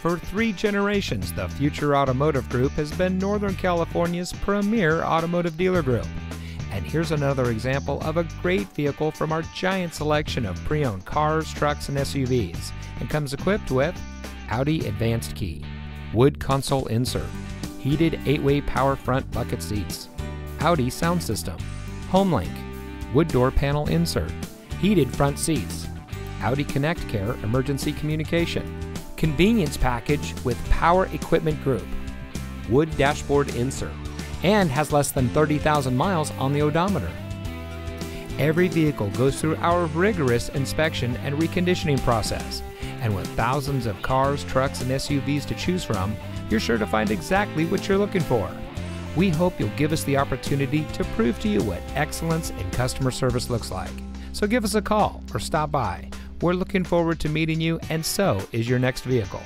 For 3 generations, the Future Automotive Group has been Northern California's premier automotive dealer group. And here's another example of a great vehicle from our giant selection of pre-owned cars, trucks, and SUVs, and comes equipped with Audi Advanced Key, wood console insert, heated 8-way power front bucket seats, Audi sound system, HomeLink, wood door panel insert, heated front seats, Audi Connect Care emergency communication, convenience package with power equipment group, wood dashboard insert, and has less than 30,000 miles on the odometer. Every vehicle goes through our rigorous inspection and reconditioning process, and with thousands of cars, trucks, and SUVs to choose from, you're sure to find exactly what you're looking for. We hope you'll give us the opportunity to prove to you what excellence in customer service looks like. So give us a call or stop by. We're looking forward to meeting you, and so is your next vehicle.